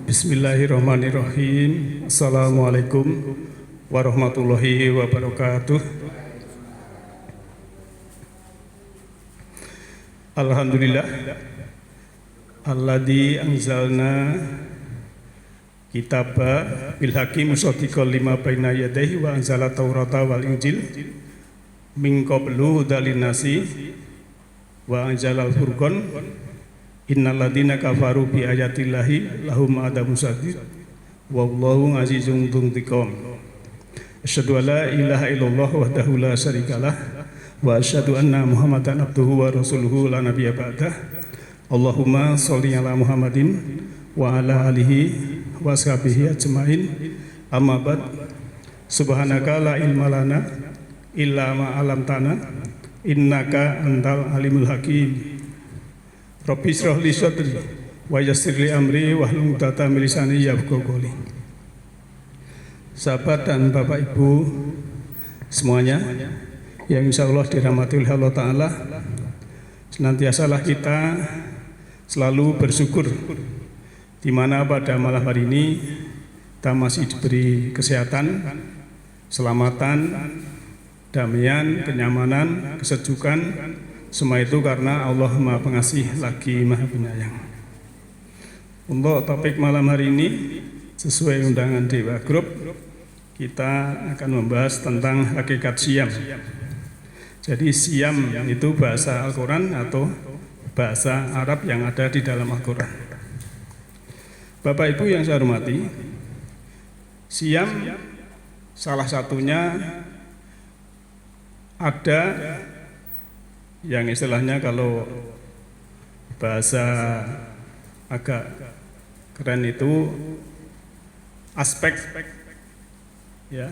Bismillahirrahmanirrahim. Assalamualaikum warahmatullahi wabarakatuh. Alhamdulillah alladzi anzalna kitaba bil haqqi musaddiqan lima baina yadayhi wa anzala taurata wal injil min qablu hudalin nasi wa anzalal furqan innal ladzina kafaru bi ayatillahi lahum adzabun syadid wallahu azizun dzuntiqam. Asyhadu an la ilaha illallah wahdahu la syarikalah wa asyhadu anna muhammadan abduhu wa rasuluhu la nabiyya ba'dah. Allahumma sholli ala Muhammadin wa ala alihi wa sahbihi ajmain. Amma ba'd. Subhanaka la ilma lana illa ma 'allamtana innaka antal alimul hakim. Rabbi shrah li sadri wa yassir li amri wahlul 'uqdatam min lisani yafqahu qawli. Sahabat dan Bapak Ibu semuanya yang insya Allah dirahmati oleh Allah Ta'ala, senantiasalah kita selalu bersyukur di mana pada malam hari ini kita masih diberi kesehatan, keselamatan, damaian, kenyamanan, kesejukan. Semua itu karena Allah Maha Pengasih lagi Maha Penyayang. Untuk topik malam hari ini sesuai undangan Dewa Group, kita akan membahas tentang hakikat siam. Jadi siam itu bahasa Al-Quran atau bahasa Arab yang ada di dalam Al-Quran. Bapak Ibu yang saya hormati, siam salah satunya ada yang istilahnya kalau bahasa agak keren itu aspek ya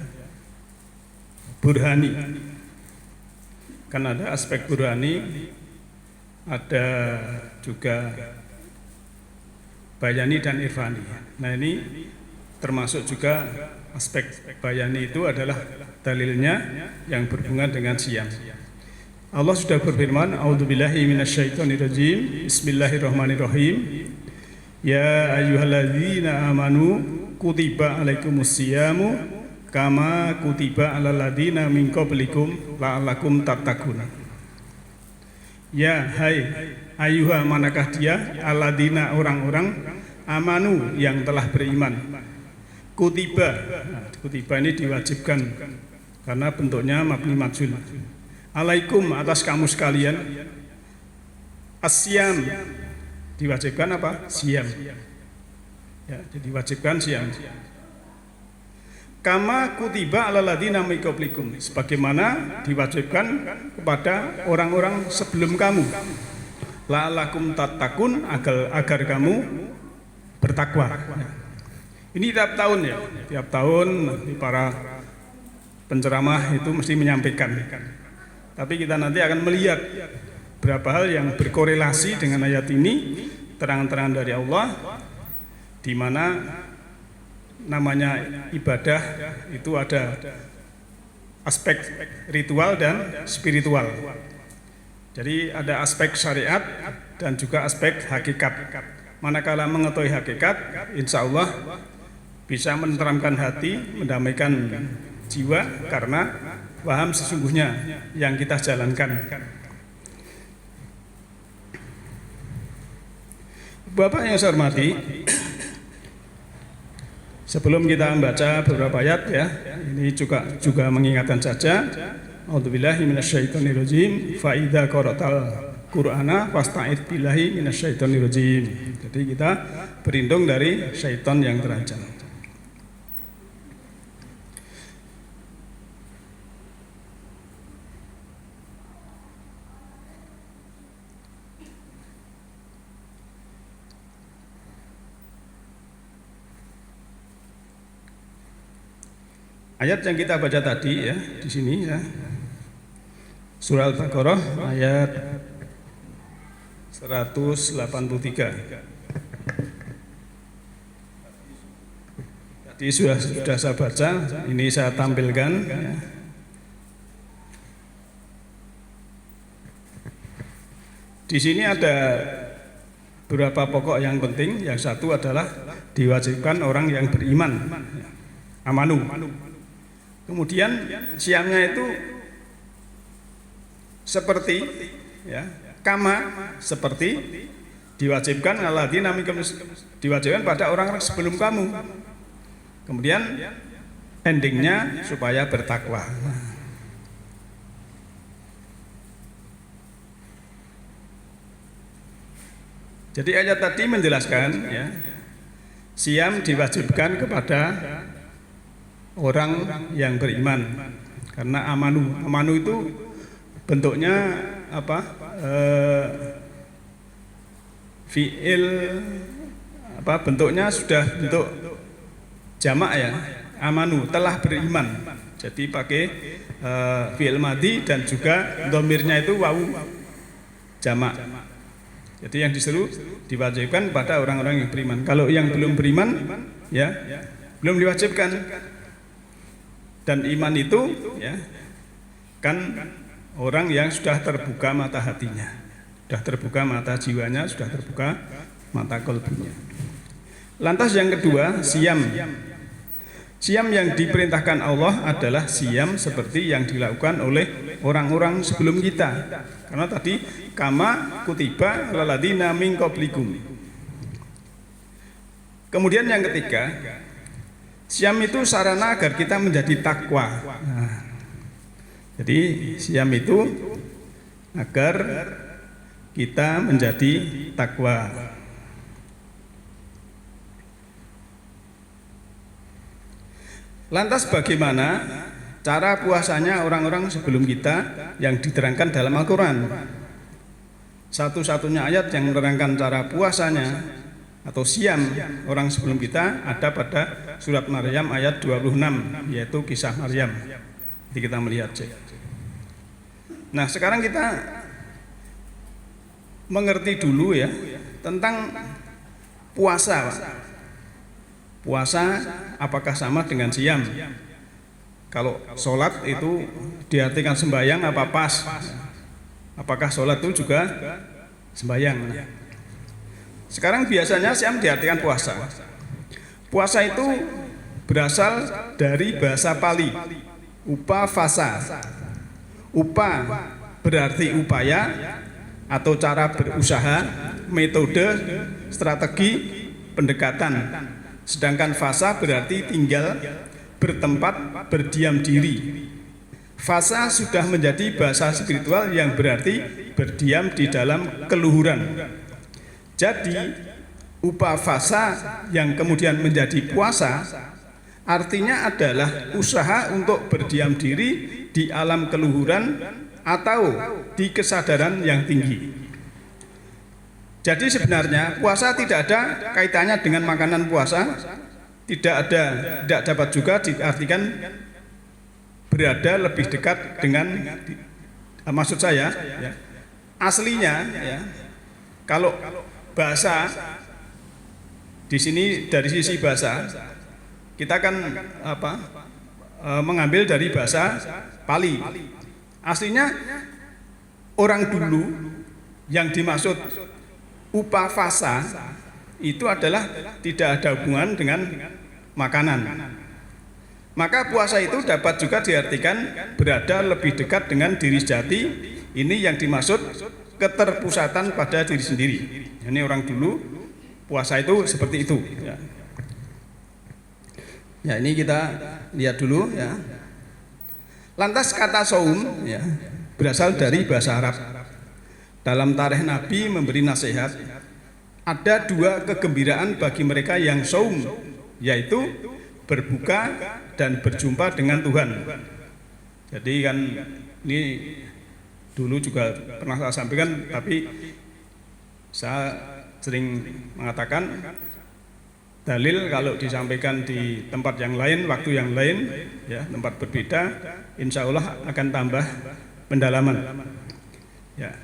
burhani. Kan ada aspek burhani, ada juga bayani dan irfani. Nah ini termasuk juga aspek bayani itu adalah dalilnya yang berhubungan dengan siam. Allah sudah berfirman, a'udzubillahi minasyaitonirrajim, bismillahirrahmanirrahim. Ya ayyuhalladzina amanu kutiba alaikumusyiyamu kama kutiba alal ladzina min qablikum la'allakum tattaqun. Ya hai ayyuha, manakah dia, alladzina orang-orang, amanu yang telah beriman. Kutiba, nah, kutiba ini diwajibkan karena bentuknya mabni majhul. Alaikum, atas kamu sekalian. Asyam, diwajibkan apa? Siam. Ya, jadi diwajibkan siam. Kama kutiba alal ladzina min qablikum, sebagaimana diwajibkan kepada orang-orang sebelum kamu. La'allakum tattaqun, agar kamu bertakwa. Ini tiap tahun ya, tiap tahun para penceramah itu mesti menyampaikan. Tapi kita nanti akan melihat berapa hal yang berkorelasi dengan ayat ini, terang-terangan dari Allah, di mana namanya ibadah itu ada aspek ritual dan spiritual. Jadi ada aspek syariat dan juga aspek hakikat. Manakala mengetahui hakikat, insya Allah bisa menenteramkan hati, mendamaikan jiwa karena paham sesungguhnya yang kita jalankan. Bapak yang saya hormati, sebelum kita membaca beberapa ayat ya, ini juga mengingatkan saja. A'udzubillahi minasyaitonirrajim. Fa idza qara'tal Qur'ana fasta'id billahi minasyaitonirrajim. Jadi kita berlindung dari syaitan yang terancam. Ayat yang kita baca tadi ya di sini ya, surah Al-Baqarah ayat 183. Tadi sudah saya baca, ini saya tampilkan. Ya. Di sini ada beberapa pokok yang penting. Yang satu adalah diwajibkan orang yang beriman, amanu. Kemudian siamnya itu seperti ya, kama seperti diwajibkan alladzina minkum, diwajibkan pada orang-orang sebelum kamu. Kemudian endingnya supaya bertakwa. Jadi ayat tadi menjelaskan ya, siam diwajibkan kepada orang yang beriman karena amanu itu bentuknya apa? Fiil apa? Bentuknya sudah bentuk jamak ya, amanu telah beriman. Jadi pakai fiil madhi dan juga domirnya itu wawu jamak. Jadi yang disuruh diwajibkan pada orang-orang yang beriman. Kalau yang belum beriman, ya belum diwajibkan. Dan iman itu, ya kan orang yang sudah terbuka mata hatinya, sudah terbuka mata jiwanya, sudah terbuka mata kolbunya. Lantas yang kedua, siam. Siam yang diperintahkan Allah adalah siam seperti yang dilakukan oleh orang-orang sebelum kita. Karena tadi kama kutiba laladzina min qablikum. Kemudian yang ketiga, siam itu sarana agar kita menjadi takwa. Nah, jadi siam itu agar kita menjadi takwa. Lantas bagaimana cara puasanya orang-orang sebelum kita yang diterangkan dalam Al-Quran? Satu-satunya ayat yang menerangkan cara puasanya atau siam orang sebelum kita ada pada surat Maryam ayat 26, yaitu kisah Maryam. Jadi kita melihat. Nah sekarang kita mengerti dulu ya tentang puasa. Puasa apakah sama dengan siam? Kalau sholat itu diartikan sembahyang apa pas? Apakah sholat itu juga sembahyang? Sekarang biasanya siam diartikan puasa. Puasa itu berasal dari bahasa Pali, upavasa. Upa berarti upaya atau cara berusaha, metode, strategi, pendekatan. Sedangkan fasa berarti tinggal, bertempat, berdiam diri. Fasa sudah menjadi bahasa spiritual yang berarti berdiam di dalam keluhuran. Jadi upavasa yang kemudian menjadi puasa artinya adalah usaha untuk berdiam diri di alam keluhuran atau di kesadaran yang tinggi. Jadi sebenarnya puasa tidak ada kaitannya dengan makanan puasa, tidak dapat juga diartikan berada lebih dekat dengan, maksud saya ya, aslinya ya, kalau bahasa di sini dari sisi bahasa kita kan mengambil dari bahasa Pali. Aslinya orang dulu yang dimaksud upavasa itu adalah tidak ada hubungan dengan makanan. Maka puasa itu dapat juga diartikan berada lebih dekat dengan diri sejati. Ini yang dimaksud keterpusatan pada diri sendiri. Ini orang dulu puasa itu seperti itu. Ya ini kita lihat dulu ya. Lantas kata saum ya, berasal dari bahasa Arab. Dalam tarikh Nabi memberi nasihat, ada dua kegembiraan bagi mereka yang saum, yaitu berbuka dan berjumpa dengan Tuhan. Jadi kan ini dulu juga pernah saya sampaikan, tapi saya sering mengatakan dalil kalau disampaikan di tempat yang lain, waktu yang lain, ya tempat berbeda, insya Allah akan tambah pendalaman. Ya.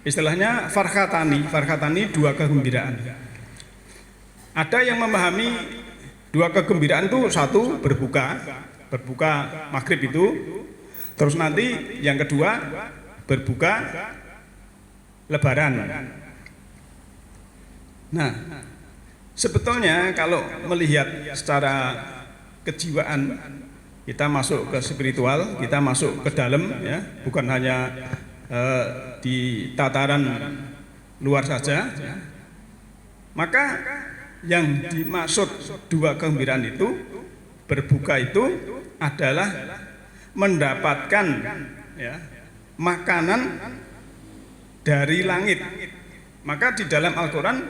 Istilahnya farhatani dua kegembiraan. Ada yang memahami dua kegembiraan itu satu berbuka maghrib itu, terus nanti yang kedua berbuka lebaran. Nah, sebetulnya kalau melihat secara kejiwaan, kita masuk ke spiritual, kita masuk ke dalam, ya, bukan hanya di tataran luar saja, ya. Maka yang dimaksud dua kegembiraan itu, berbuka itu adalah mendapatkan, ya, makanan dari langit. Maka di dalam Al-Quran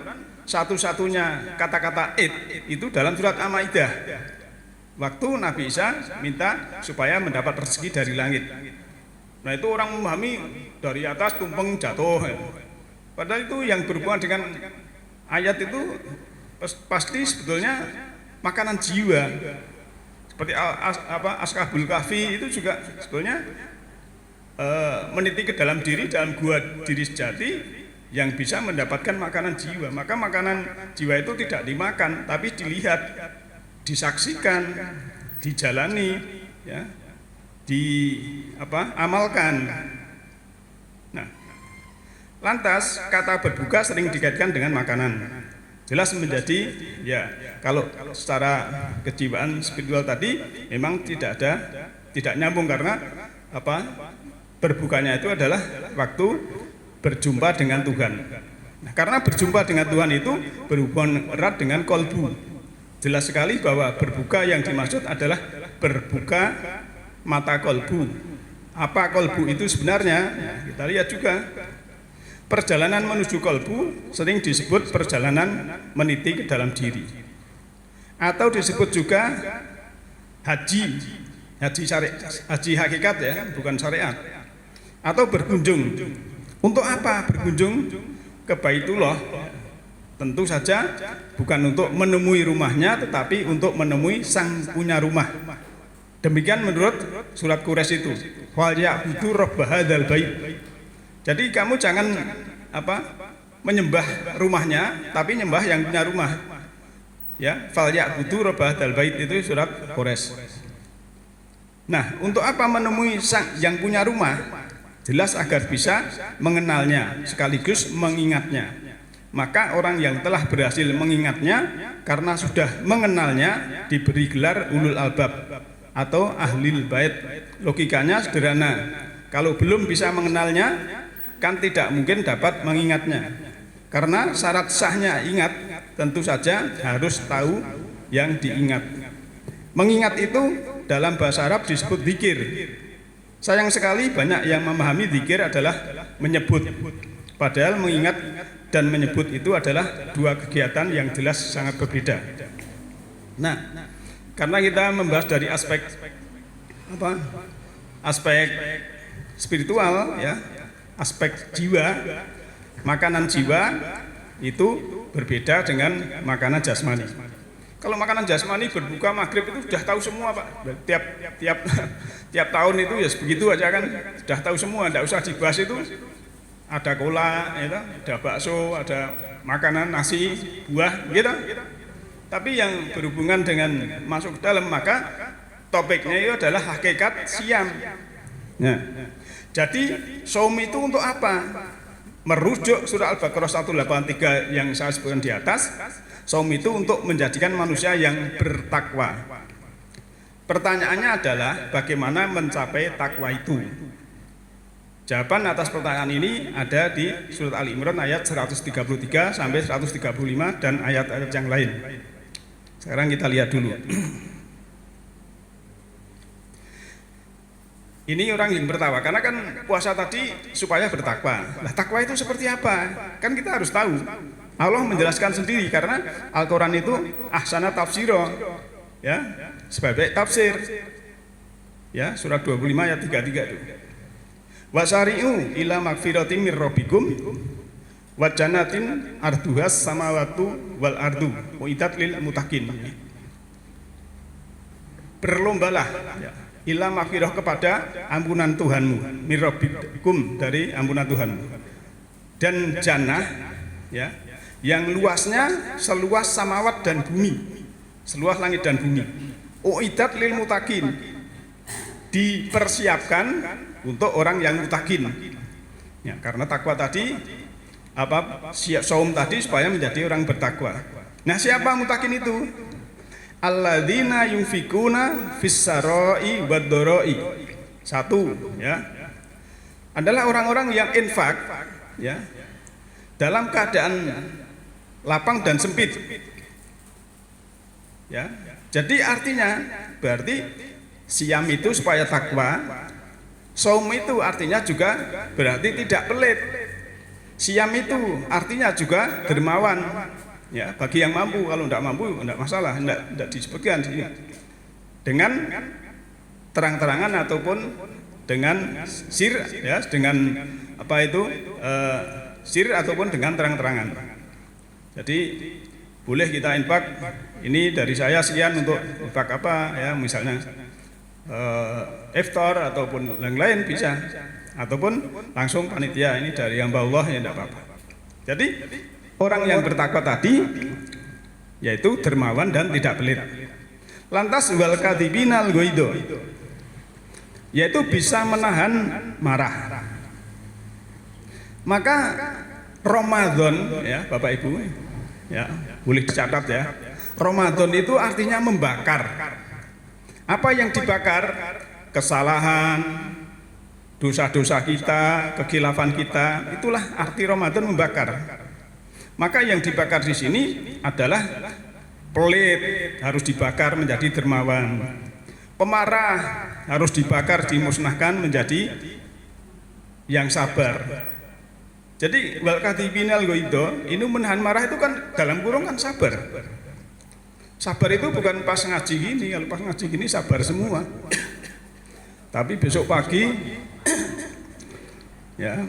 satu-satunya kata-kata id itu dalam surat Al-Maidah, waktu Nabi Isa minta supaya mendapat rezeki dari langit. Nah, itu orang memahami dari atas tumpeng jatuh, ya. Padahal itu yang berhubungan dengan ayat itu pasti sebetulnya makanan jiwa. Seperti Ashabul Kahfi itu juga sebetulnya meniti ke dalam diri, dalam gua diri sejati yang bisa mendapatkan makanan jiwa. Maka makanan jiwa itu tidak dimakan, tapi dilihat, disaksikan, dijalani, ya, amalkan. Nah, lantas kata berbuka sering dikaitkan dengan makanan. Jelas menjadi, ya, kalau secara kejiwaan spiritual tadi memang tidak nyambung, karena berbukanya itu adalah waktu berjumpa dengan Tuhan. Nah, karena berjumpa dengan Tuhan itu berhubungan erat dengan kolbu. Jelas sekali bahwa berbuka yang dimaksud adalah berbuka mata kolbu. Apa kolbu itu sebenarnya? Ya, kita lihat juga. Perjalanan menuju kolbu sering disebut perjalanan meniti ke dalam diri, atau disebut juga haji hakikat, ya, bukan syariat, atau berkunjung. Untuk apa berkunjung ke Baitullah? Tentu saja bukan untuk menemui rumahnya, tetapi untuk menemui sang punya rumah. Demikian menurut surat Quraisy itu, wal ya'budu rabb hadzal bait. Jadi kamu jangan menyembah rumahnya, tapi nyembah yang punya rumah. Ya, fal ya'budu rabb hadzal bait itu surat Quraisy. Nah, untuk apa menemui sang yang punya rumah? Jelas agar bisa mengenalnya sekaligus mengingatnya. Maka orang yang telah berhasil mengingatnya karena sudah mengenalnya diberi gelar ulul albab atau ahlil bait. Logikanya sederhana. Kalau belum bisa mengenalnya, kan tidak mungkin dapat mengingatnya. Karena syarat sahnya ingat tentu saja harus tahu yang diingat. Mengingat itu dalam bahasa Arab disebut zikir. Sayang sekali banyak yang memahami zikir adalah menyebut. Padahal mengingat dan menyebut itu adalah dua kegiatan yang jelas sangat berbeda. Nah, karena kita membahas dari aspek spiritual, ya, aspek jiwa, makanan jiwa itu berbeda dengan makanan jasmani. Kalau makanan jasmani berbuka maghrib itu sudah tahu semua, Pak. Tiap tahun itu ya begitu aja kan, sudah tahu semua, tidak usah dibahas itu. Ada kola, ya, ada bakso, ada makanan nasi, buah, gitu. Tapi yang berhubungan dengan masuk ke dalam, maka topiknya itu adalah hakikat siam. Nah, jadi saum itu untuk apa? Merujuk surah Al-Baqarah 183 yang saya sebutkan di atas, saum itu untuk menjadikan manusia yang bertakwa. Pertanyaannya adalah bagaimana mencapai takwa itu? Jawaban atas pertanyaan ini ada di surat Ali Imran ayat 133 sampai 135 dan ayat-ayat yang lain. Sekarang kita lihat dulu. Ini orang yang bertakwa, karena kan puasa tadi supaya bertakwa. Nah, takwa itu seperti apa? Kan kita harus tahu. Allah menjelaskan sendiri, karena Al-Quran itu ahsana tafsiro, ya, sebagai tafsir. Ya, surat 25 ayat 33 itu. Wasari'u ila magfiratin mir rabbikum wa jannatin arduhas samawatu wal ardu uiddat lil muttaqin. Berlombalah, ya, ila magfirah kepada ampunan Tuhanmu, mir rabbikum dari ampunan Tuhanmu, dan jannah, ya, yang luasnya seluas samawat dan bumi, seluas langit dan bumi. Uiddat lil muttaqin, dipersiapkan untuk orang yang mutakin, ya, karena takwa tadi saum tadi supaya menjadi orang bertakwa. Nah, siapa mutakin itu? Alladzina yunfikuna fis-sarai wad-dharai. Satu, ya. Adalah orang-orang yang infak, ya, dalam keadaan lapang dan sempit. Ya. Jadi artinya berarti siam itu supaya takwa, saum itu artinya juga berarti tidak pelit. Siam itu artinya juga dermawan. Ya, bagi yang mampu, kalau tidak mampu tidak masalah, tidak disebutkan sini. Dengan terang-terangan ataupun dengan sir, ya, dengan sir ataupun dengan terang-terangan. Jadi boleh kita infak, ini dari saya sekian untuk infak apa, ya, misalnya iftar ataupun yang lain bisa, ataupun langsung panitia, ini dari hamba Allah, ya tidak apa-apa. Jadi orang yang bertakwa tadi yaitu dermawan dan tidak pelit. Lantas wal kadhibinal ghaidho, yaitu bisa menahan marah. Maka Ramadan, ya Bapak Ibu, ya boleh dicatat ya. Ramadan itu artinya membakar. Apa yang dibakar? Kesalahan, dosa-dosa kita, kekhilafan kita, itulah arti Ramadan, membakar. Maka yang dibakar di sini adalah pelit, harus dibakar menjadi dermawan. Pemarah harus dibakar, dimusnahkan menjadi yang sabar. Jadi wal kadhibinal ghaidho, ini menahan marah itu kan dalam kurung kan sabar. Sabar itu bukan pas ngaji gini, kalau pas ngaji gini sabar semua. Tapi besok pagi ya,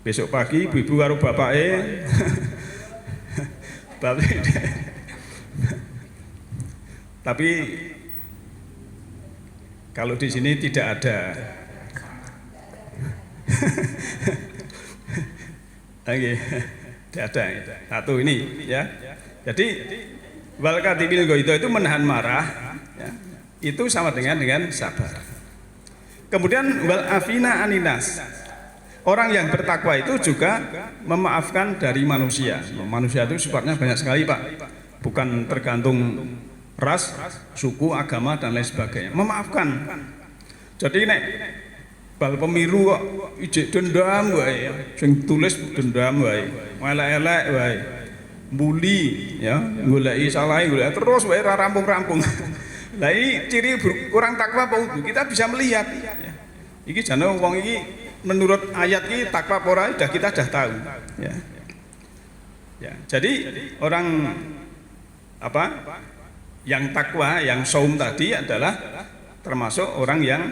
besok pagi ibu-ibu karo bapake tapi kalau di sini tidak ada. Oke, tidak ada. Satu ini, ya. Jadi wal kadhibinal ghaidho itu menahan marah, ya. Itu sama dengan sabar. Kemudian wal afina aninas. Orang yang bertakwa itu juga memaafkan dari manusia. Manusia itu sifatnya banyak sekali, Pak. Bukan tergantung ras, suku, agama dan lain sebagainya. Memaafkan. Jadi nek bal pemiru kok ijek dendam wae, sing tulis dendam wae, elek-elek wae. Mbuli ya, goleki salahe, golek terus wae ora rampung-rampung. Lah iki ciri kurang takwa apa udu? Kita bisa melihat. Ya. Iki jane wong iki menurut ayat ini takwa pora kita sudah tahu, ya. Ya, jadi orang yang takwa, yang saum tadi adalah termasuk orang yang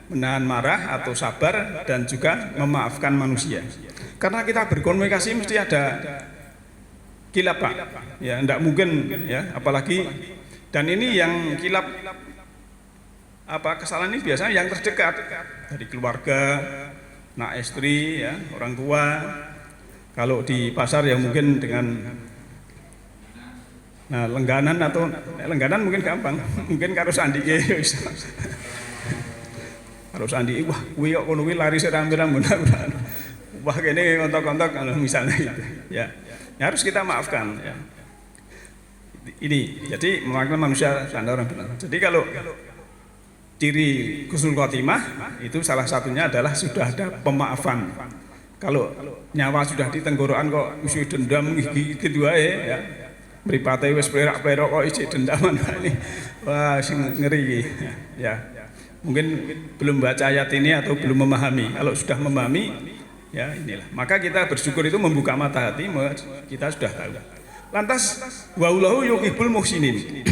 menahan marah atau sabar dan juga memaafkan manusia. Karena kita berkomunikasi mesti ada kilap, Pak. Ya, tidak mungkin, ya, apalagi dan ini yang kilap kesalahan ini biasanya yang terdekat dari keluarga, nak istri, ya, orang tua. Kalau di pasar ya mungkin dengan lengganan atau lengganan mungkin gampang, mungkin karo sandike harus sandi, wah kuwi kok ngono kuwi lari seram-seram benar-benar. Wah kene kontok-kontok misalnya gitu. Ya. Ya harus kita maafkan, ya. Ini jadi memaafkan manusia dan orang benar. Jadi kalau ciri husnul khotimah itu salah satunya adalah sudah ada pemaafan. Kalau nyawa sudah di tenggorokan kok mesti dendam gitu wae, ya. Mripate wis plerak-plerok kok isih dendaman ini. Wah sing ngeri, ya. Mungkin belum baca ayat ini atau belum memahami. Kalau sudah memahami, ya inilah. Maka kita bersyukur itu membuka mata hati, kita sudah tahu. Lantas wallahu yuhibbul muhsinin.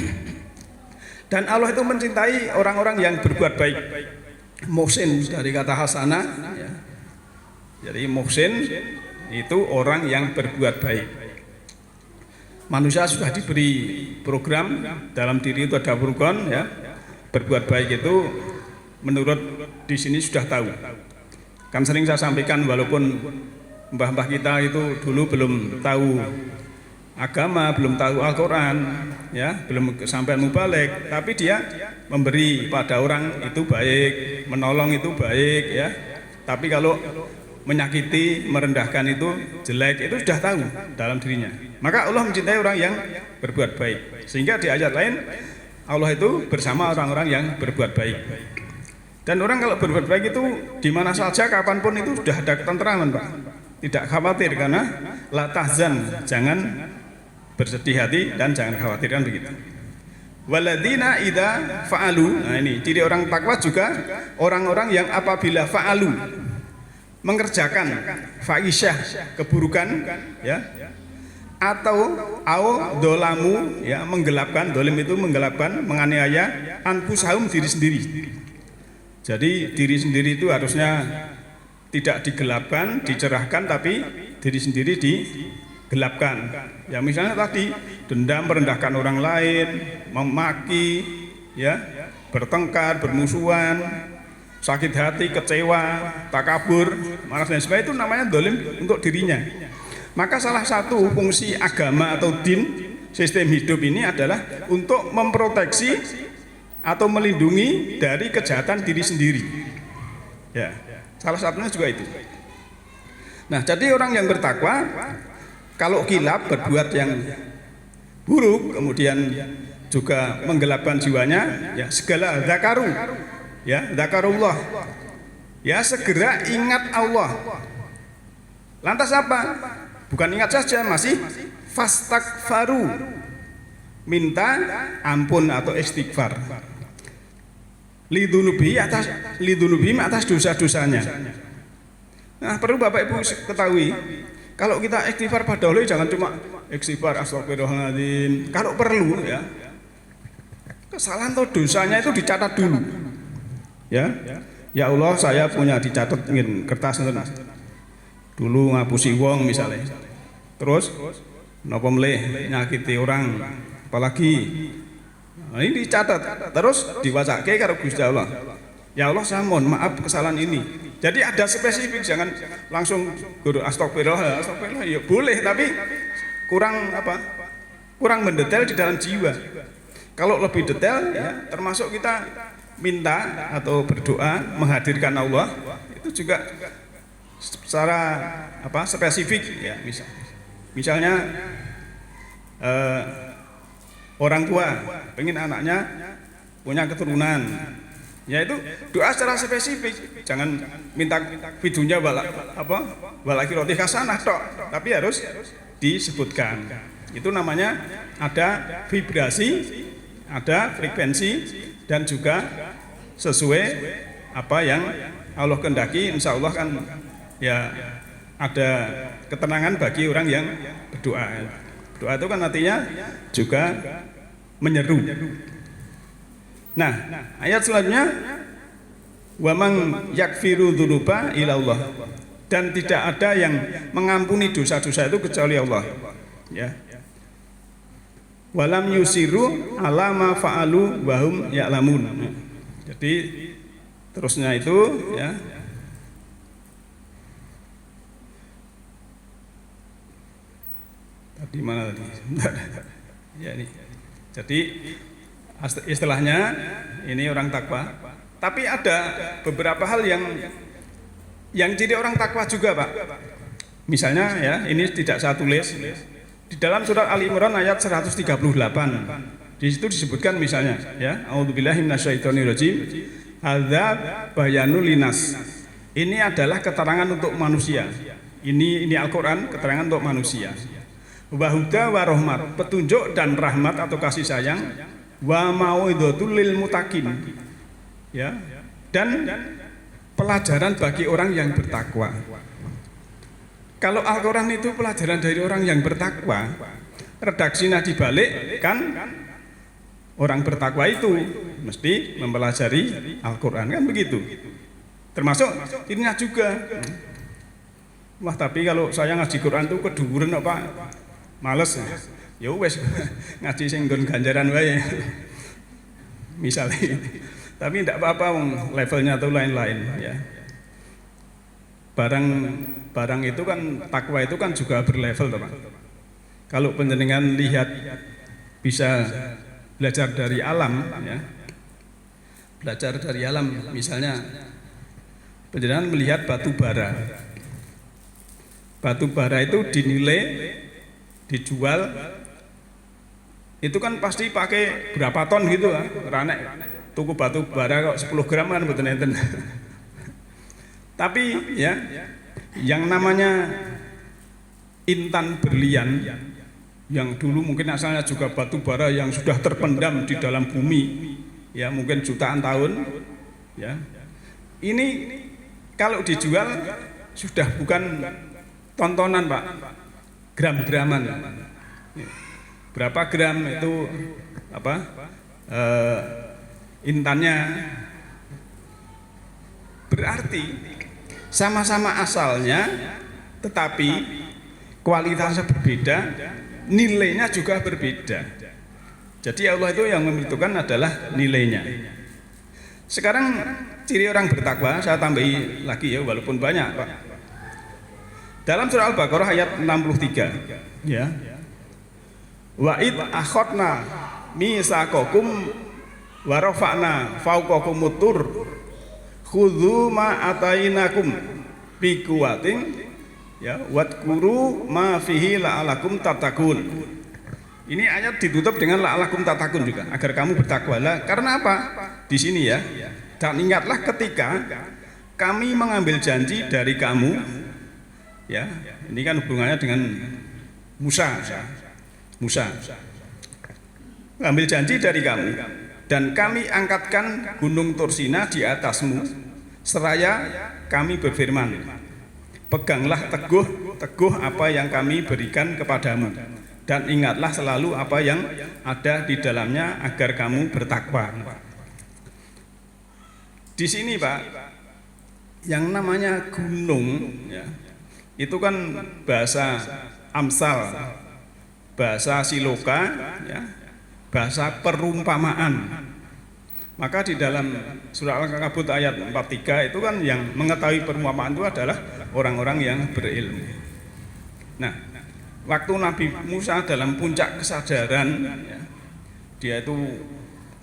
Dan Allah itu mencintai orang-orang yang berbuat baik. Muhsin dari kata hasanah, ya. Jadi muhsin itu orang yang berbuat baik. Manusia sudah diberi program, dalam diri itu ada rukun, ya. Berbuat baik itu menurut di sini sudah tahu. Kan sering saya sampaikan walaupun mbah-mbah kita itu dulu belum tahu agama, belum tahu Al-Quran, ya, belum sampai mubaligh, tapi dia memberi pada orang itu baik, menolong itu baik, ya. Tapi kalau menyakiti, merendahkan itu jelek, itu sudah tahu dalam dirinya. Maka Allah mencintai orang yang berbuat baik. Sehingga di ayat lain Allah itu bersama orang-orang yang berbuat baik. Dan orang kalau berbuat baik itu di mana saja, kapanpun itu sudah ada ketenteraman, Pak. Tidak khawatir karena la tahzan, jangan bersedih hati dan jangan khawatirkan begitu. Waladina idza fa'alu, nah ini ciri orang takwa juga orang-orang yang apabila fa'alu mengerjakan fahisyah, keburukan, ya, atau dolamu, ya, menggelapkan, dolim itu menggelapkan, menganiaya anfusahum, diri sendiri. Jadi diri sendiri itu harusnya tidak digelapkan, dicerahkan, tapi diri sendiri digelapkan. Ya misalnya tadi dendam, merendahkan orang lain, memaki, ya, bertengkar, bermusuhan, sakit hati, kecewa, takabur, malas dan sebagainya, itu namanya dolim untuk dirinya. Maka salah satu fungsi agama atau din, sistem hidup ini adalah untuk memproteksi atau melindungi dari kejahatan diri sendiri. Ya, salah satunya juga itu. Nah, jadi orang yang bertakwa kalau kilap, berbuat yang buruk, kemudian juga menggelapkan jiwanya, ya segala zakaru, ya zakarullah, ya segera ingat Allah. Lantas apa? Bukan ingat saja, masih fastakfaru, minta ampun atau istighfar. Lidunubi atas dosa-dosanya. Nah, perlu Bapak Ibu ketahui, kalau kita istighfar pada Allah jangan cuma istighfar astagfirullahaladzim. Kalau perlu, ya, kesalahan atau dosanya itu dicatat dulu. Ya, ya Allah, saya punya dicatat ingin kertas dulu ngapusi wong misalnya. Terus napa meleh nyakiti orang, apalagi nah, ini dicatat, terus diwacake karo Gusti Allah. Ya Allah, saya mohon maaf kesalahan ini. Jadi ada spesifik, jangan langsung guru astagfirullah, ya boleh, tapi kurang apa? Kurang mendetail di dalam jiwa. Kalau lebih detail, ya, termasuk kita minta atau berdoa menghadirkan Allah, itu juga secara apa? Spesifik, ya, misalnya orang tua pengen anaknya punya keturunan, yaitu doa secara spesifik, jangan minta videonya walaki roti hasanah tok, tapi harus disebutkan. Itu namanya ada vibrasi, ada frekuensi, dan juga sesuai apa yang Allah kehendaki. Insya Allah kan ya ada ketenangan bagi orang yang berdoa. Doa itu kan artinya juga menyeru. Nah, ayat selanjutnya wa man yakfiru dzunuba ila Allah, dan tidak ada yang mengampuni dosa-dosa itu kecuali Allah, ya. Walam yusiru ala ma fa'alu wa hum ya'lamun. Jadi terusnya itu, ya, di mana tadi? Ya, ini. Jadi istilahnya ini orang takwa. Tapi ada beberapa hal yang ciri orang takwa juga, Pak. Misalnya, ya, ini tidak saya tulis. Di dalam surat Ali Imran ayat 138. Di situ disebutkan misalnya, ya, a'udzubillahi minasyaitonirrajim. Hadza bayanul linas. Ini adalah keterangan untuk manusia. Ini Al-Qur'an, keterangan untuk manusia. Wa huda wa rahmat, petunjuk dan rahmat atau kasih sayang, wa mau'izatul lil muttaqin, ya, dan pelajaran bagi orang yang bertakwa. Kalau Al-Qur'an itu pelajaran dari orang yang bertakwa, redaksinya dibalik kan orang bertakwa itu mesti mempelajari Al-Qur'an, kan begitu. Termasuk ininya juga. Wah, tapi kalau saya ngaji Quran tuh keduren apa? Males, ya wes ngaji sing nggon ganjaran wae misalnya. Tapi tidak apa-apa, levelnya atau lain-lain, ya. Barang itu kan, takwa itu kan juga berlevel, Pak. Kalau panjenengan lihat bisa belajar dari alam, ya, belajar dari alam, misalnya panjenengan melihat batu bara, batu bara itu dinilai, dijual, itu kan pasti pakai berapa ton gitu lah. Ranek tuku batu bara kok 10 gram kan betul enten. Tapi ya, yang namanya intan berlian yang dulu mungkin asalnya juga batu bara yang sudah terpendam di dalam bumi, ya mungkin jutaan tahun, ya. Ini kalau dijual sudah bukan tontonan Pak, gram-graman. Berapa gram itu apa? Intannya. Berarti sama-sama asalnya, tetapi kualitasnya berbeda, nilainya juga berbeda. Jadi Allah itu yang menentukan adalah nilainya. Sekarang ciri orang bertakwa saya tambahi lagi ya, walaupun banyak Pak. Dalam surah Al-Baqarah ayat 63, ya. Wa id akhadna misaqakum wa rafa'na fawqakumut tur khudzu ma atainakum bi quwwatin, ya, wadkuru ma fihi la'alakum tattaqun. Ini ayat ditutup dengan la'alakum tattaqun juga, agar kamu bertakwa. Karena apa? Di sini ya. Dan ingatlah ketika kami mengambil janji dari kamu, ya. Ini kan hubungannya dengan Musa. Mengambil janji dari kamu dan kami angkatkan gunung Tursina di atasmu seraya kami berfirman, peganglah teguh apa yang kami berikan kepadamu dan ingatlah selalu apa yang ada di dalamnya agar kamu bertakwa. Di sini Pak, yang namanya gunung, ya, itu kan bahasa Amsal, bahasa Siloka, ya, bahasa perumpamaan. Maka di dalam surah Al-Ankabut ayat 43 itu kan yang mengetahui perumpamaan itu adalah orang-orang yang berilmu. Nah, waktu Nabi Musa dalam puncak kesadaran, ya, dia itu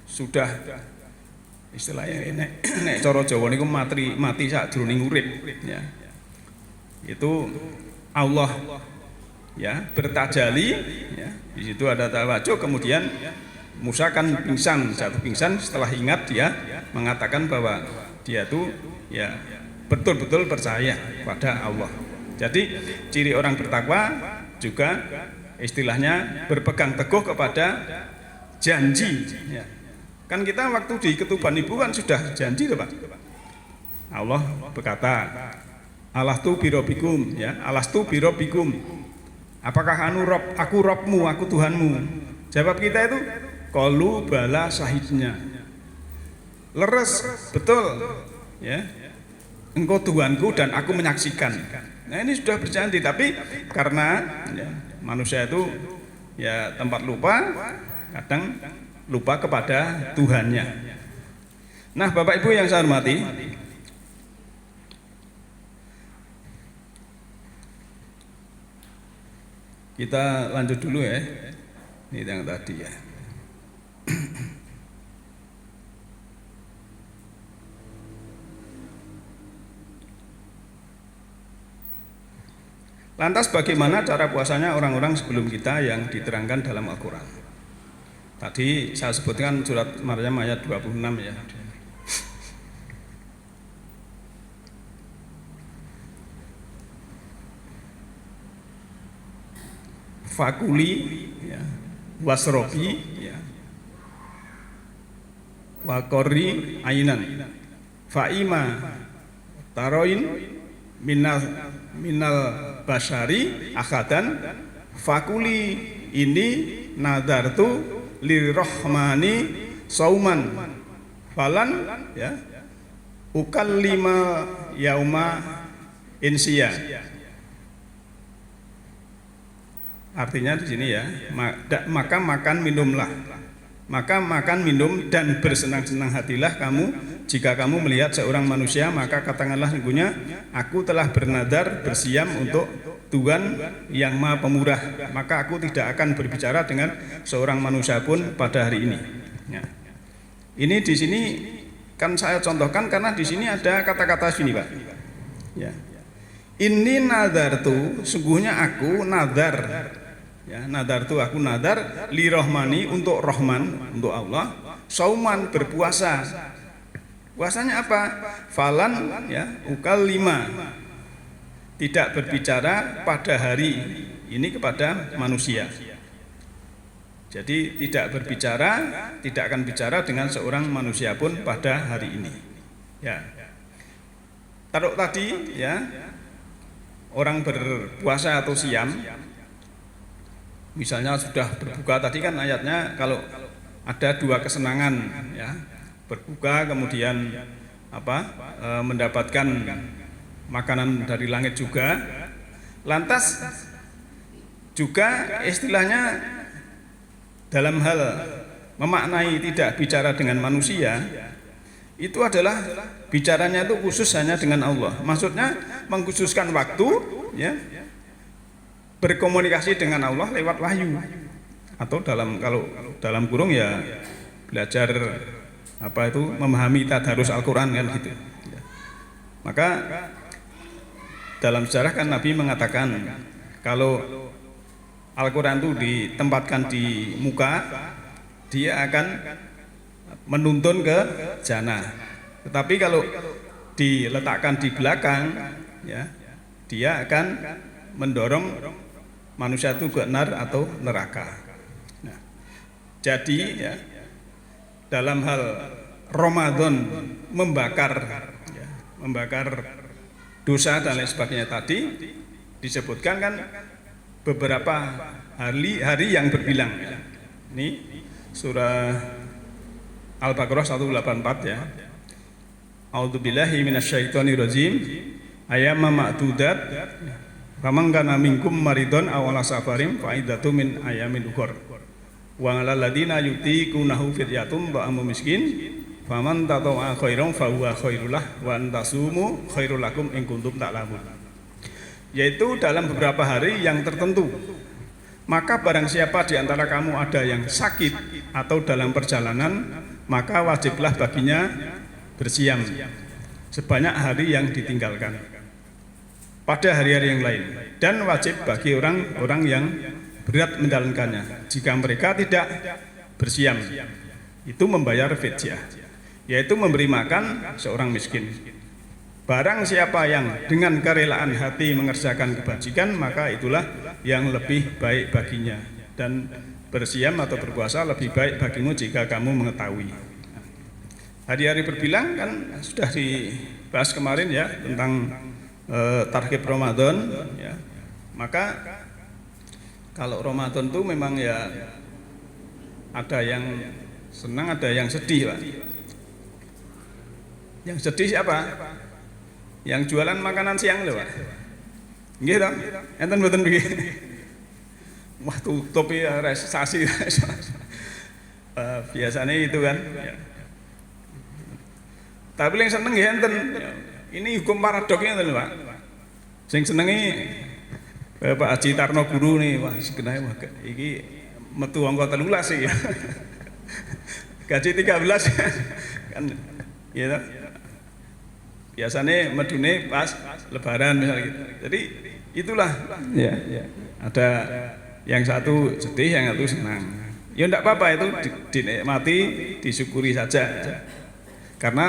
sudah istilahnya nek cara Jawa niku mati sakjroning urip, ya. Itu Allah, ya, bertajali, ya. Di situ ada tawajuh, kemudian Musa kan jatuh pingsan. Setelah ingat dia mengatakan bahwa dia tuh ya betul-betul percaya pada Allah. Jadi ciri orang bertakwa juga istilahnya berpegang teguh kepada janji, ya. Kan kita waktu di ketuban ibu kan sudah janji loh Pak. Allah berkata, Alastu birobikum, ya, Alastu birobikum. Apakah aku Robmu, aku Tuhanmu? Jawab kita itu qalu bala syahidnya. Leres, betul, ya. Engkau Tuhanku dan aku menyaksikan. Nah ini sudah berjanji, tapi karena ya, manusia itu ya tempat lupa, kadang lupa kepada Tuhannya. Nah Bapak Ibu yang saya hormati, kita lanjut dulu ya. Ini yang tadi ya. Lantas bagaimana cara puasanya orang-orang sebelum kita yang diterangkan dalam Al-Quran? Tadi saya sebutkan surat Maryam ayat 26 ya. Fakuli, ya, wasrobi, ya, wakori ainan, faima taroin minal basyari akadan, fakuli ini nadartu lirrahmani sauman falan, ya, ukallima yauma insiya. Artinya di sini ya, maka makan minumlah, maka makan minum dan bersenang-senang hatilah kamu jika kamu melihat seorang manusia, maka katakanlah sungguhnya aku telah bernadar bersiam untuk Tuhan yang Maha Pemurah, maka aku tidak akan berbicara dengan seorang manusia pun pada hari ini. Ya. Ini di sini kan saya contohkan karena di sini ada kata-kata sini Pak. Ya. Inni nadartu, sungguhnya aku nadar. Ya, nadartu aku nadar li rohmani, untuk Rahman, untuk Allah, sauman, berpuasa. Puasanya apa? Falan, ya, ukal 5. Tidak berbicara pada hari ini kepada manusia. Jadi tidak berbicara, tidak akan bicara dengan seorang manusia pun pada hari ini. Ya. Taruh tadi, ya, orang berpuasa atau siam, misalnya sudah berbuka tadi kan ayatnya kalau ada 2 kesenangan, ya, berbuka kemudian mendapatkan makanan dari langit juga, lantas juga istilahnya dalam hal memaknai tidak bicara dengan manusia, itu adalah bicaranya itu khusus hanya dengan Allah. Maksudnya mengkhususkan waktu, ya, berkomunikasi dengan Allah lewat wahyu, atau kalau dalam kurung ya belajar memahami tadarus Al-Quran kan gitu. Maka dalam sejarah kan Nabi mengatakan kalau Al-Quran itu ditempatkan di muka, dia akan menuntun ke jannah. Tetapi kalau diletakkan di belakang, ya, dia akan mendorong manusia itu ke nar atau neraka. Nah, jadi, ya, dalam hal Ramadan membakar dosa dan lain sebagainya tadi disebutkan kan beberapa hari yang berbilang. Ini surah Al-Baqarah 184, ya. A'udzubillahi minasyaitonirrajim. Ayyama ma'dudat. Faman kana minkum maridon aw ala safarin fa iddatu min ayamin ukhra. Wa 'alal ladzina yutiqunahu fidyatun ta'amu miskin. Faman tatawwa khairan fa huwa khairul lah wa antasumu khairul lakum in kuntum ta'lamun. Yaitu dalam beberapa hari yang tertentu. Maka barang siapa di antara kamu ada yang sakit atau dalam perjalanan, maka wajiblah baginya bersiam sebanyak hari yang ditinggalkan pada hari-hari yang lain, dan wajib bagi orang-orang yang berat menjalankannya jika mereka tidak bersiam, itu membayar fidyah, yaitu memberi makan seorang miskin. Barang siapa yang dengan kerelaan hati mengerjakan kebajikan, maka itulah yang lebih baik baginya, dan bersiam atau berpuasa lebih baik bagimu jika kamu mengetahui. Hari-hari berbilang kan sudah dibahas kemarin, ya, tentang targhib Ramadan, ya. Maka kalau Ramadan itu memang, ya, ada yang senang, ada yang sedih, Pak. Yang sedih siapa? Yang jualan makanan siang lho, Pak. Nggih to? Enten mboten begini. Wah, tutup ya resesi. Biasanya itu kan. Ya. Tapi yang seneng ya enten. Ini hukum paradoknya enten, Pak. Sing senengi Pak Haji Tarno Guru nih, wah segenai wah iki metu angka 13 sih. Ya. Gaji 13 kan ya. Biasanya medune pas lebaran misalnya gitu. Jadi itulah, ya, ya. Ada yang satu sedih, yang satu senang. Ya enggak apa-apa, itu dinikmati, disyukuri saja. Karena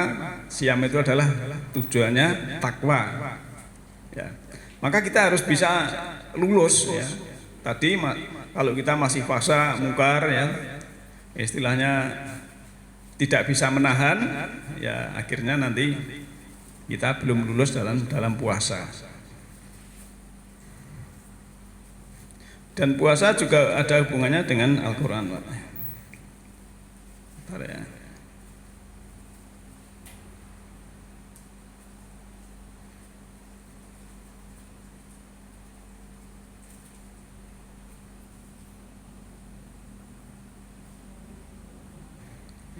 siam itu adalah tujuannya takwa. Ya. Maka kita harus bisa lulus, ya. Tadi kalau kita masih fasa mungkar, ya, istilahnya tidak bisa menahan, ya akhirnya nanti kita belum lulus dalam puasa. Dan puasa juga ada hubungannya dengan Al-Quran, Pak. Bentar, ya.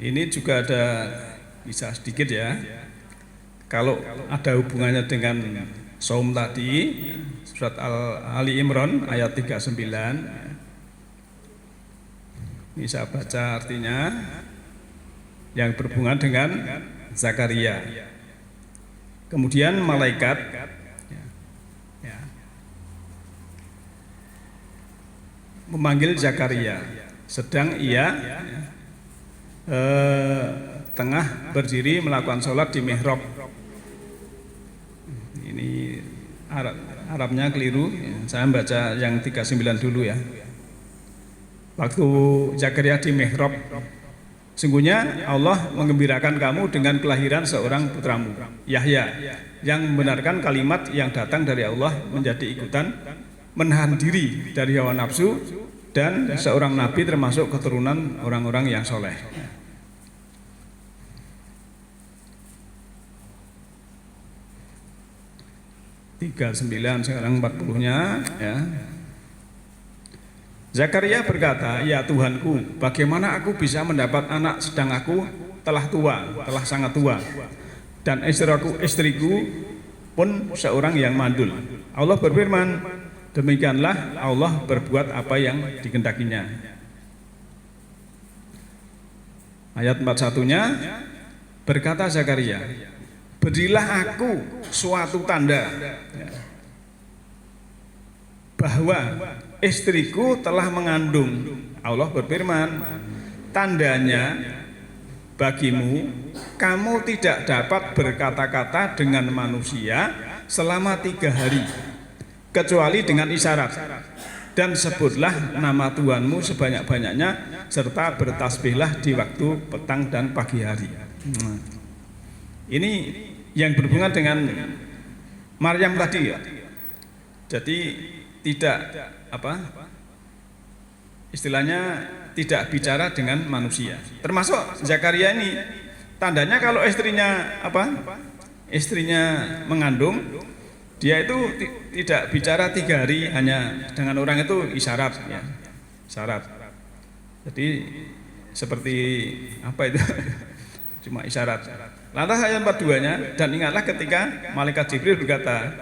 Ini juga ada bisa sedikit, ya. Kalau ada hubungannya dengan saum tadi, surat Ali Imran ayat 39, bisa baca artinya, yang berhubungan dengan Zakaria. Kemudian malaikat memanggil Zakaria, sedang ia tengah berdiri melakukan sholat di mihrab. Ini Arabnya keliru, saya baca yang 39 dulu ya. Waktu Zakaria di mihrab, sungguhnya Allah menggembirakan kamu dengan kelahiran seorang putramu, Yahya, yang membenarkan kalimat yang datang dari Allah, menjadi ikutan, menahan diri dari hawa nafsu, dan seorang nabi termasuk keturunan orang-orang yang soleh. Tiga 39 sekarang 40-nya ya. Zakaria berkata, ya Tuhanku, bagaimana aku bisa mendapat anak sedang aku telah tua, telah sangat tua, dan istriku pun seorang yang mandul. Allah berfirman, demikianlah Allah berbuat apa yang dikehendakinya. Ayat 41-nya, berkata Zakaria, berilah aku suatu tanda bahwa istriku telah mengandung. Allah berfirman, tandanya bagimu, kamu tidak dapat berkata-kata dengan manusia selama 3 hari, kecuali dengan isyarat, dan sebutlah nama Tuhanmu sebanyak-banyaknya, serta bertasbihlah di waktu petang dan pagi hari. Ini yang berhubungan dengan Maryam tadi ya. Jadi tidak istilahnya tidak bicara dengan manusia. Termasuk Zakaria ini, tandanya kalau istrinya mengandung, dia itu tidak bicara 3 hari, hanya dengan orang itu isyarat ya, isyarat. Jadi seperti apa itu cuma isyarat. Lantas ayat 42-nya, dan ingatlah ketika malaikat Jibril berkata,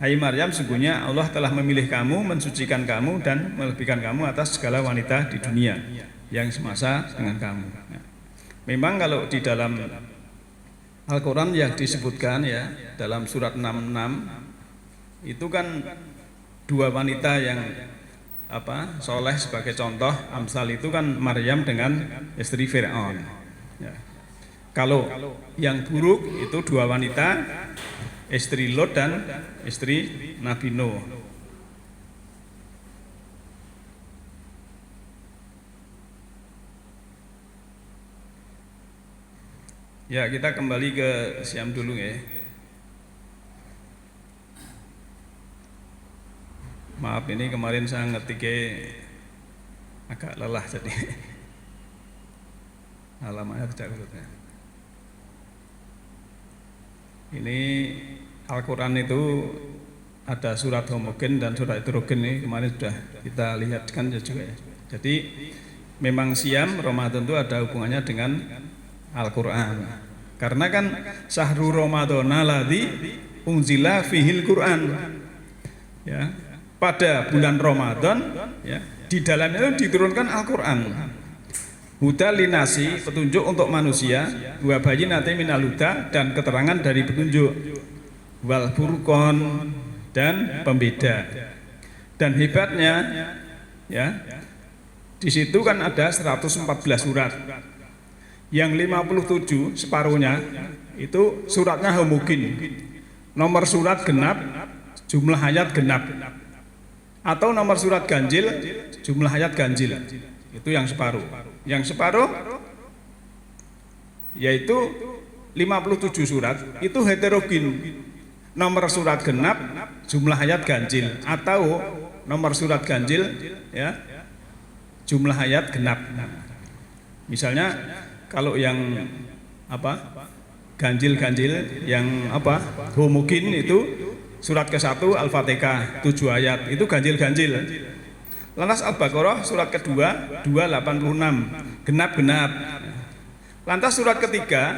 hai Maryam, sungguhnya Allah telah memilih kamu, mensucikan kamu, dan melebihkan kamu atas segala wanita di dunia yang semasa dengan kamu. Memang kalau di dalam Al-Quran yang disebutkan ya, dalam surat 66 itu kan 2 wanita yang soleh sebagai contoh amsal itu kan Maryam dengan istri Fir'aun ya. Kalau yang buruk itu 2 wanita, istri Lot dan istri Nabi Nuh. Ya, kita kembali ke Syam dulu ya. Maaf, ini kemarin saya ngetiknya agak lelah jadi halamannya tidak urutnya. Ini Al-Quran itu ada surat homogen dan surat heterogen, ini kemarin sudah kita lihat kan juga ya. Jadi memang Syam Ramadan itu ada hubungannya dengan Al-Quran. Karena kan Syahrul Ramadan alladzi unzila fihil Quran. Ya, pada bulan Ramadan ya, di dalamnya itu diturunkan Al-Quran. Huda linasi, petunjuk untuk manusia, wa bayyinatin minal huda, dan keterangan dari petunjuk, wal furqan, dan pembeda. Dan hebatnya ya, di situ kan ada 114 surat. Yang 57 separuhnya itu suratnya homogen, nomor surat genap, jumlah ayat genap, atau nomor surat ganjil, jumlah ayat ganjil. Itu yang separuh. Yang separuh yaitu 57 surat itu heterogen, nomor surat genap, jumlah ayat ganjil, atau nomor surat ganjil ya, jumlah ayat genap. Misalnya kalau yang ganjil-ganjil yang homogen itu surat ke-1 Al-Fatihah 7 ayat, itu ganjil-ganjil. Lantas Al-Baqarah surat kedua 286 genap-genap. Lantas surat ketiga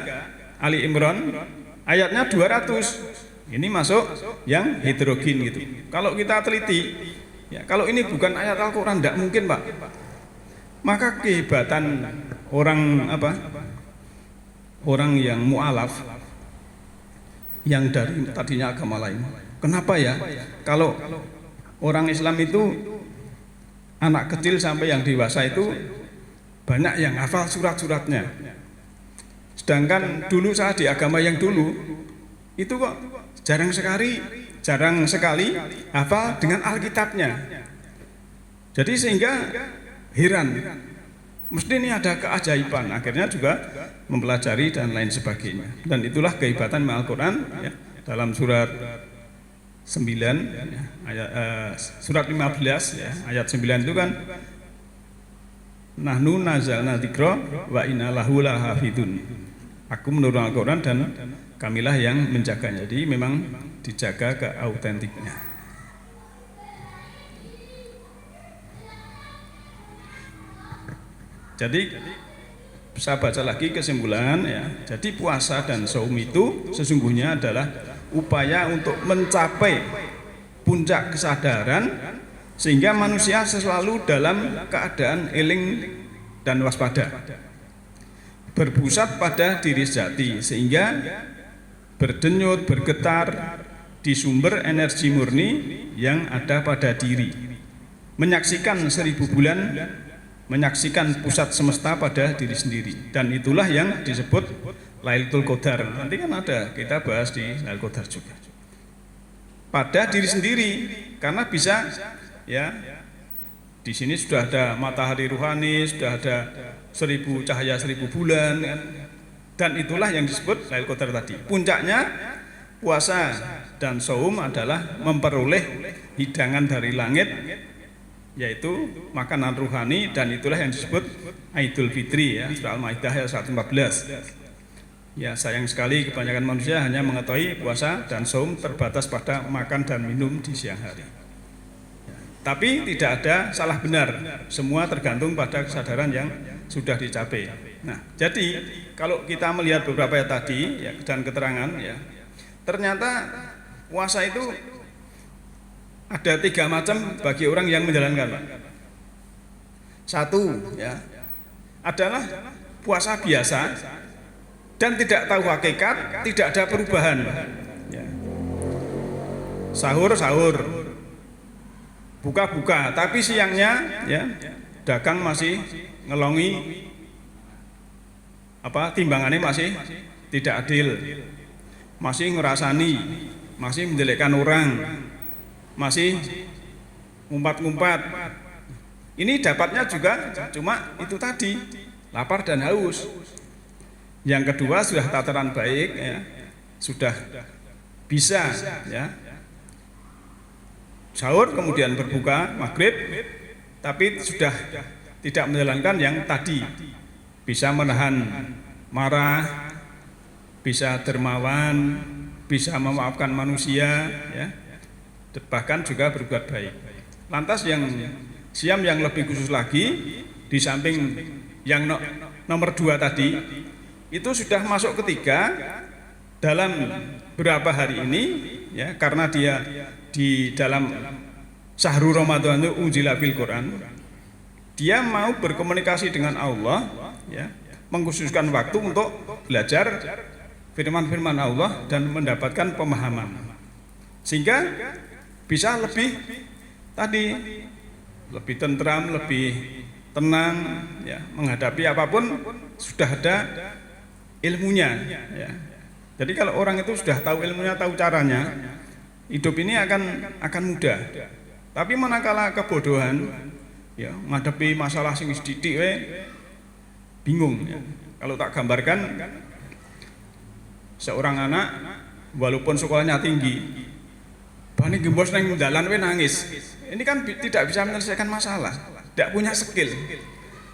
Ali Imran ayatnya 200. Ini masuk yang heterogen gitu. Kalau kita teliti ya, kalau ini bukan ayat Al-Quran tidak mungkin Pak. Maka kehebatan orang orang yang mu'alaf yang dari tadinya agama lain. Kenapa ya? Kalau orang Islam itu anak kecil sampai yang dewasa itu banyak yang hafal surat-suratnya. Sedangkan dulu saya di agama yang dulu itu kok jarang sekali hafal dengan Alkitabnya. Jadi sehingga heran, mesti ini ada keajaiban. Akhirnya juga mempelajari dan lain sebagainya. Dan itulah kehebatan Al-Quran ya, dalam surat 9 ya, surat 15 ya, ayat 9 itu kan nahnu nazalna dzikra wa inna lahu lahafidun. Aku menurunkan Al-Quran dan kamilah yang menjaganya. Jadi memang dijaga keautentiknya. Jadi saya baca lagi kesimpulan ya. Jadi puasa dan saum itu sesungguhnya adalah upaya untuk mencapai puncak kesadaran sehingga manusia selalu dalam keadaan eling dan waspada, berpusat pada diri sejati sehingga berdenyut, bergetar di sumber energi murni yang ada pada diri, menyaksikan 1000 bulan, menyaksikan pusat semesta pada diri sendiri. Dan itulah yang disebut Lailatul Qadar. Nanti kan ada, kita bahas di Lailatul Qadar juga. Pada diri sendiri, karena bisa ya, di sini sudah ada matahari ruhani, sudah ada 1000 cahaya 1000 bulan kan? Dan itulah yang disebut Lailatul Qadar tadi. Puncaknya puasa dan saum adalah memperoleh hidangan dari langit, yaitu makanan ruhani, dan itulah yang disebut Idul Fitri ya, surah Al-Maidah ayat 114. Ya, sayang sekali kebanyakan manusia hanya mengetahui puasa dan saum terbatas pada makan dan minum di siang hari. Tapi tidak ada salah benar, semua tergantung pada kesadaran yang sudah dicapai. Nah, jadi kalau kita melihat beberapa ayat tadi ya, dan keterangan ya, ternyata puasa itu ada 3 macam bagi orang yang menjalankan, Pak. 1 ya, adalah puasa biasa dan tidak tahu hakikat, tidak ada perubahan, Pak. Ya. Sahur, buka, tapi siangnya ya dagang masih ngelongi, timbangannya masih tidak adil, masih ngerasani, masih menjelekkan orang, masih ngumpat-ngumpat. Ini dapatnya juga cuma itu tadi, lapar dan haus. Yang kedua sudah tataran baik ya, sudah bisa ya sahur kemudian berbuka maghrib, tapi sudah tidak menjalankan yang tadi, bisa menahan marah, bisa dermawan, bisa memaafkan manusia ya, bahkan juga berbuat baik. Lantas yang siam yang lebih khusus lagi, di samping yang nomor 2 tadi, itu sudah masuk ketiga dalam berapa hari ini ya, karena dia di dalam Syahrul Ramadan itu unzila fil Quran, dia mau berkomunikasi dengan Allah ya, mengkhususkan waktu untuk belajar firman-firman Allah dan mendapatkan pemahaman, sehingga bisa lebih tentram, lebih tenang ya, menghadapi apapun sudah ada ilmunya ya. Jadi kalau orang itu sudah tahu ilmunya, tahu caranya, hidup ini akan mudah. Tapi manakala kebodohan ya, menghadapi masalah sing sithik bingung ya. Kalau tak gambarkan, seorang anak walaupun sekolahnya tinggi, bani gembos nang dalan nangis. Ini kan tidak bisa menyelesaikan masalah, tidak punya skill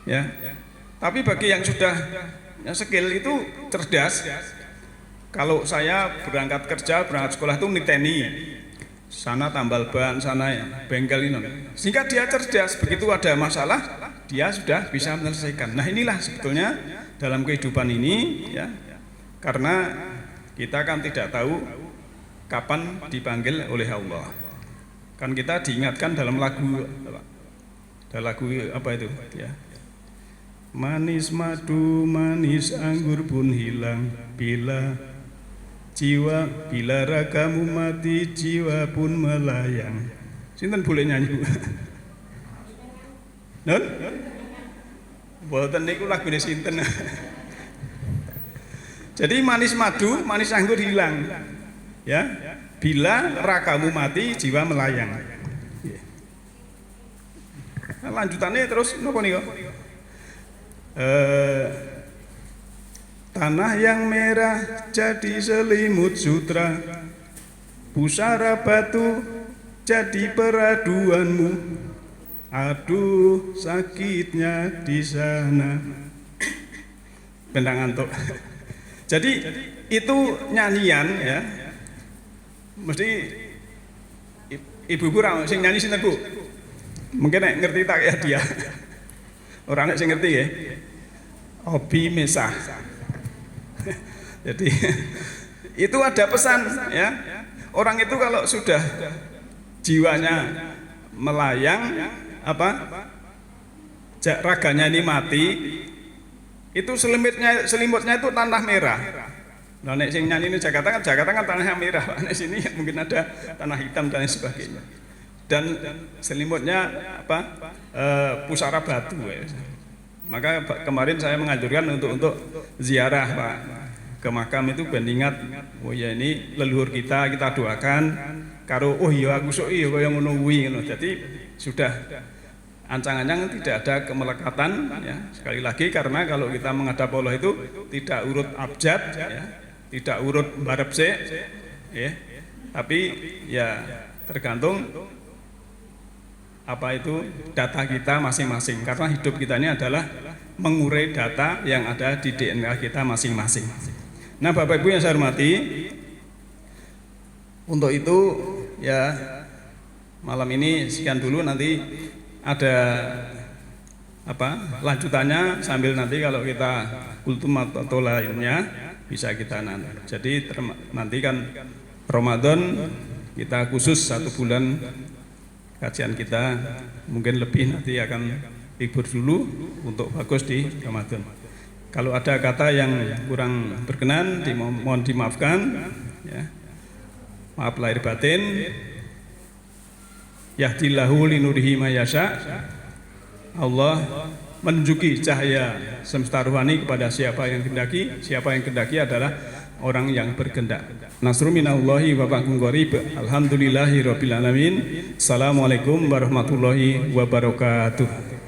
ya. Tapi bagi yang sudah skill itu cerdas. Kalau saya berangkat kerja, berangkat sekolah itu niteni, sana tambal ban, sana ya, bengkel ini, sehingga dia cerdas. Begitu ada masalah, dia sudah bisa menyelesaikan. Nah, inilah sebetulnya dalam kehidupan ini ya, karena kita kan tidak tahu kapan dipanggil oleh Allah. Kan kita diingatkan dalam lagu apa itu ya, manis madu, manis anggur pun hilang bila ragamu mati, jiwa pun melayang. Sinten boleh nyanyi, Bu? Nun? Mboten niku lagune sinten. Jadi manis madu, manis anggur hilang. Ya. Bila ragamu mati, jiwa melayang. Nah, lanjutannya terus nopo niku? Tanah yang merah jadi selimut sutra, pusara batu jadi peraduanmu. Aduh sakitnya di sana. Bentang ngantuk. Jadi itu nyanyian ya. Mesti ibu kurang sing nyanyi sinten Bu? Mungkin nek ngerti tak ya dia. Orang nek sing ngerti ya. Obi Mesah. Jadi itu ada pesan ya. Orang itu kalau sudah jiwanya melayang apa? Raganya ini mati, itu selimutnya itu tanah merah. Nah, nek sing nyanyi ini Jakarta kan tanahnya merah. Nek sini mungkin ada tanah hitam dan sebagainya. Dan selimutnya apa? Pusara batu ya. Maka kemarin saya menganjurkan untuk ziarah Pak ke makam itu ben ingat, oh ya ini leluhur kita doakan karo oh iya aku sok iya kaya ngono kuwi ngono. Jadi sudah ancang-ancang tidak ada kemelekatan ya. Sekali lagi karena kalau kita menghadap Allah itu tidak urut abjad ya, tidak urut barep sik ya. Tapi ya tergantung apa itu data kita masing-masing, karena hidup kita ini adalah mengurai data yang ada di DNA kita masing-masing. Nah Bapak Ibu yang saya hormati, untuk itu ya malam ini sekian dulu, nanti ada apa lanjutannya sambil nanti kalau kita kultum atau lainnya bisa kita nanti. Jadi nanti kan Ramadan kita khusus 1 bulan kajian kita, mungkin lebih nanti akan libur dulu untuk bagus di Ramadan. Kalau ada kata yang kurang berkenan mohon dimaafkan ya. Maaf lahir batin. Yahdillahu linurihi mayasya. Allah menunjuki cahaya semesta rohani kepada siapa yang kehendaki. Siapa yang kehendaki adalah orang yang berkehendak. Nasrun minallahi wa fathun qarib. Alhamdulillahi rabbil alamin. Assalamualaikum warahmatullahi wabarakatuh.